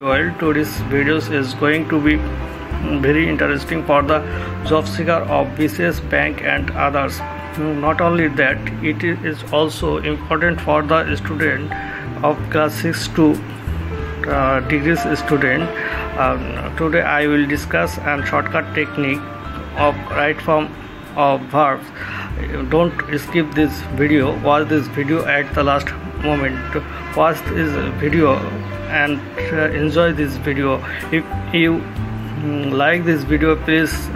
Well, today's videos is going to be very interesting for the job seeker of BCS bank and others. Not only that, it is also important for the student of class 6 to degrees student. Today I will discuss a shortcut technique of right form of verbs. Don't skip this video. Watch this video at the last moment. Watch this video and enjoy this video. If you like this video, please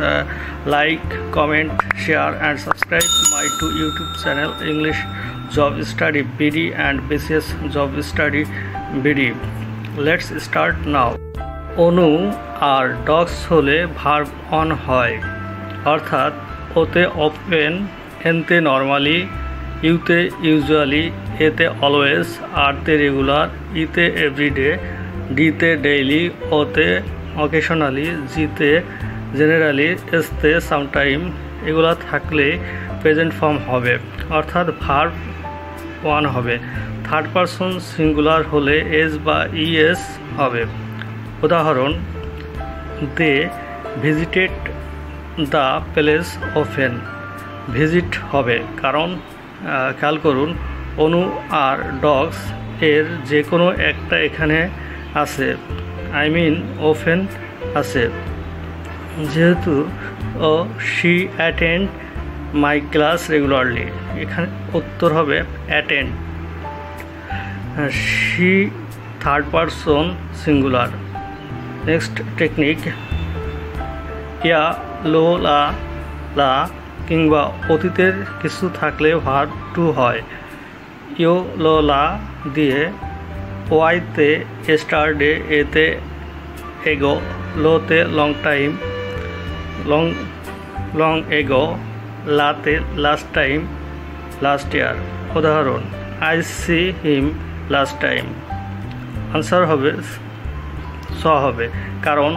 like, comment, share and subscribe my two YouTube channel, English Job Study BD and BCS Job Study BD. Let's start now. অনু আর ডগস হলে verb অন হয়, অর্থাৎ ওতে open, এনতে normally, ইউতে ইউজুয়ালি, এতে অলওয়েজ, আরতে রেগুলার, ইতে এভরিডে, ডিতে ডেইলি, ওতে অকেশনালি, জিতে জেনারেলি, এসতে সামটাইম এগুলা থাকলে প্রেজেন্ট ফর্ম হবে, অর্থাৎ ভার্ব ওয়ান হবে। থার্ড পারসন সিঙ্গুলার হলে এস বা ইএস হবে। উদাহরণ, they visited the place open, visit হবে কারণ খেয়াল করুন অনু আর ডগস এর যে কোনো একটা এখানে আছে, আই মিন ওপেন আছে। যেহেতু she attend my class regularly, এখানে উত্তর হবে attend. She third person singular. Next technique, ইয়া, লো, লা কিংবা অতীতের কিছু থাকলে ভার্ব টু হয়। ইউ, লো, লা দিয়ে ওয়াইতে এস্টারডে, এতে এগো, লোতে long time, long ago, লাতে last time, last year. উদাহরণ, I see him last time. Answer হবে স হবে কারণ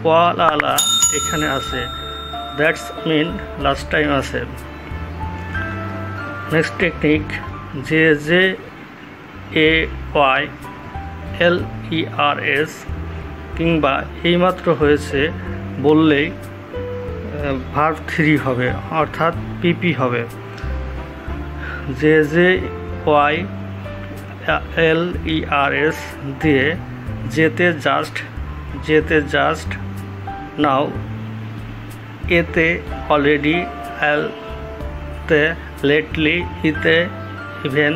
ওয়ালা এখানে আছে, দ্যাটস মিন লাস্ট টাইম আছে। নেক্সট টেকনিক, যে A Y L E R S কিংবা এইমাত্র হয়েছে বললেই ভার্ব থ্রি হবে, অর্থাৎ পিপি হবে। যে ওয়াই এল ই আর এস দিয়ে যেতে জাস্ট, নাও, এতে অলরেডি, এলতে লেটলি, ইতে ইভেন,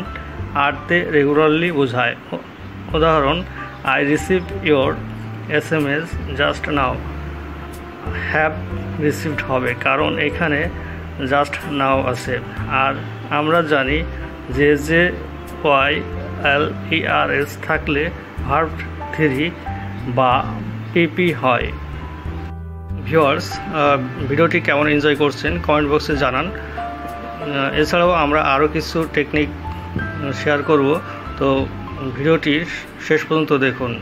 আরতে রেগুলারলি বোঝায়। উদাহরণ, I receive your SMS just now, have received হবে কারণ এখানে জাস্ট নাও আছে। আর আমরা জানি যে ওয়াই এল ই আর এস থাকলে ভার্ব থ্রি বা পিপি হয়। ভিউয়ার্স, ভিডিওটি কেমন এনজয় করছেন কমেন্ট বক্সে জানান। এছাড়াও আমরা আরও কিছু টেকনিক শেয়ার করব, তো ভিডিওটি শেষ পর্যন্ত দেখুন।